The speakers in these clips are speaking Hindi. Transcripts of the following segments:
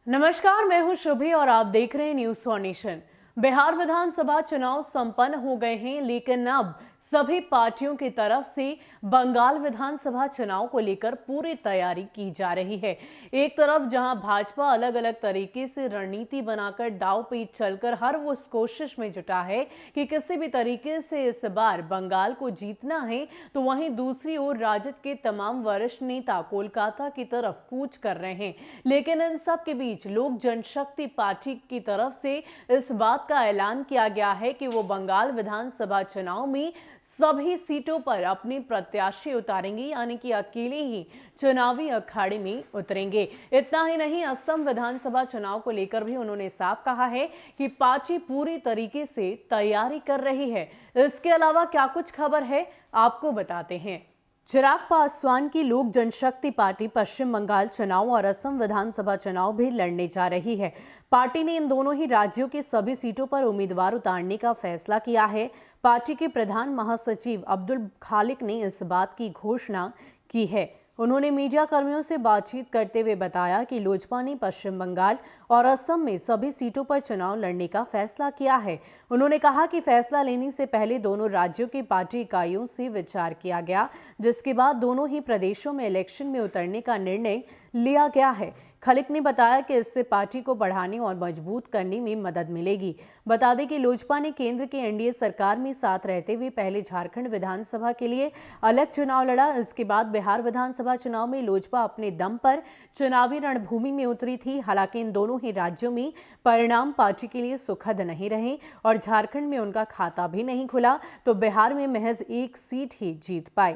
नमस्कार, मैं हूं शुभी और आप देख रहे हैं न्यूज फॉर नेशन। बिहार विधानसभा चुनाव संपन्न हो गए हैं, लेकिन अब सभी पार्टियों की तरफ से बंगाल विधानसभा चुनाव को लेकर पूरी तैयारी की जा रही है। एक तरफ जहां भाजपा अलग अलग तरीके से रणनीति बनाकर दांव पेच चलकर हर वो उस कोशिश में जुटा है कि किसी भी तरीके से इस बार बंगाल को जीतना है, तो वहीं दूसरी ओर राजद के तमाम वरिष्ठ नेता कोलकाता की तरफ कूच कर रहे हैं। लेकिन इन सब के बीच लोक जनशक्ति पार्टी की तरफ से इस बात का ऐलान किया गया है कि वो बंगाल विधानसभा चुनाव में सभी सीटों पर अपने प्रत्याशी उतारेंगे, यानी कि अकेले ही चुनावी अखाड़े में उतरेंगे। इतना ही नहीं, असम विधानसभा चुनाव को लेकर भी उन्होंने साफ कहा है कि पार्टी पूरी तरीके से तैयारी कर रही है। इसके अलावा क्या कुछ खबर है, आपको बताते हैं। चिराग पासवान की लोक जनशक्ति पार्टी पश्चिम बंगाल चुनाव और असम विधानसभा चुनाव भी लड़ने जा रही है। पार्टी ने इन दोनों ही राज्यों की सभी सीटों पर उम्मीदवार उतारने का फैसला किया है। पार्टी के प्रधान महासचिव अब्दुल खालिक ने इस बात की घोषणा की है। उन्होंने मीडिया कर्मियों से बातचीत करते हुए बताया कि लोजपा ने पश्चिम बंगाल और असम में सभी सीटों पर चुनाव लड़ने का फैसला किया है। उन्होंने कहा कि फैसला लेने से पहले दोनों राज्यों की पार्टी इकाइयों से विचार किया गया, जिसके बाद दोनों ही प्रदेशों में इलेक्शन में उतरने का निर्णय लिया गया है। खलिक ने बताया कि इससे पार्टी को बढ़ाने और मजबूत करने में मदद मिलेगी। बता दें कि लोजपा ने केंद्र के एनडीए सरकार में साथ रहते हुए पहले झारखंड विधानसभा के लिए अलग चुनाव लड़ा। इसके बाद बिहार विधानसभा चुनाव में लोजपा अपने दम पर चुनावी रणभूमि में उतरी थी। हालांकि इन दोनों ही राज्यों में परिणाम पार्टी के लिए सुखद नहीं रहे और झारखंड में उनका खाता भी नहीं खुला, तो बिहार में महज एक सीट ही जीत पाई।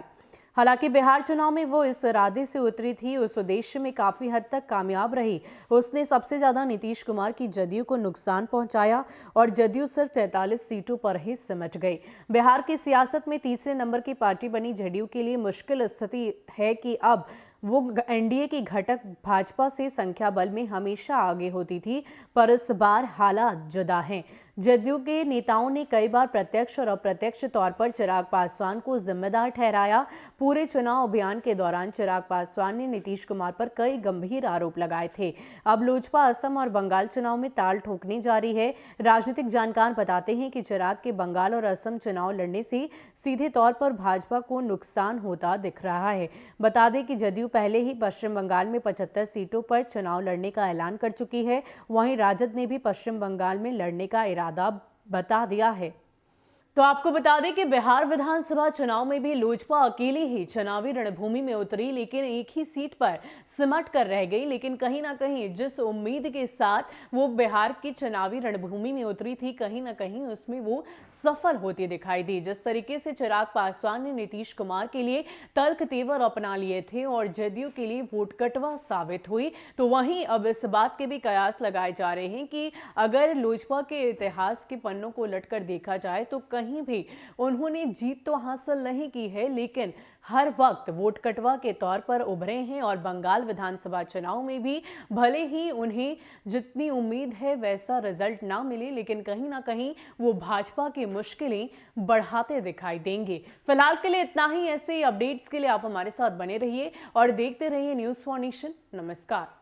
हालांकि बिहार चुनाव में वो इस इरादे से उतरी थी, उस उद्देश्य में काफी हद तक कामयाब रही। उसने सबसे ज्यादा नीतीश कुमार की जदयू को नुकसान पहुंचाया और जदयू सिर्फ 43 सीटों पर ही सिमट गई। बिहार की सियासत में तीसरे नंबर की पार्टी बनी जदयू के लिए मुश्किल स्थिति है कि अब वो एनडीए की घटक भाजपा से संख्या बल में हमेशा आगे होती थी, पर इस बार हालात जुदा हैं। जदयू के नेताओं ने कई बार प्रत्यक्ष और अप्रत्यक्ष तौर पर चिराग पासवान को जिम्मेदार ठहराया। पूरे चुनाव अभियान के दौरान चिराग पासवान ने नीतीश कुमार पर कई गंभीर आरोप लगाए थे। अब लोजपा असम और बंगाल चुनाव में ताल ठोकने जा रही है। राजनीतिक जानकार बताते हैं कि चिराग के बंगाल और असम चुनाव लड़ने से सीधे तौर पर भाजपा को नुकसान होता दिख रहा है। बता दें कि जदयू पहले ही पश्चिम बंगाल में 75 सीटों पर चुनाव लड़ने का ऐलान कर चुकी है। वहीं राजद ने भी पश्चिम बंगाल में लड़ने का इरादा बता दिया है। तो आपको बता दें कि बिहार विधानसभा चुनाव में भी लोजपा अकेली ही चुनावी रणभूमि में उतरी, लेकिन एक ही सीट पर सिमट कर रह गई। लेकिन कहीं ना कहीं जिस उम्मीद के साथ वो बिहार की चुनावी रणभूमि में उतरी थी, कहीं ना कहीं उसमें वो सफल होती दिखाई दी। जिस तरीके से चिराग पासवान ने नीतीश कुमार के लिए तर्क तेवर अपना लिए थे और जदयू के लिए वोट कटवा साबित हुई, तो वहीं अब इस बात के भी कयास लगाए जा रहे हैं कि अगर लोजपा के इतिहास के पन्नों को उलटकर देखा जाए तो कहीं भी उन्होंने जीत तो हासिल नहीं की है, लेकिन हर वक्त वोट कटवा के तौर पर उभरे हैं। और बंगाल विधानसभा चुनाव में भी भले ही उन्हें जितनी उम्मीद है वैसा रिजल्ट ना मिले, लेकिन कहीं ना कहीं वो भाजपा की मुश्किलें बढ़ाते दिखाई देंगे। फिलहाल के लिए इतना ही। ऐसे अपडेट्स के लिए आप हमारे साथ बने रहिए और देखते रहिए न्यूज फॉर नेशन। नमस्कार।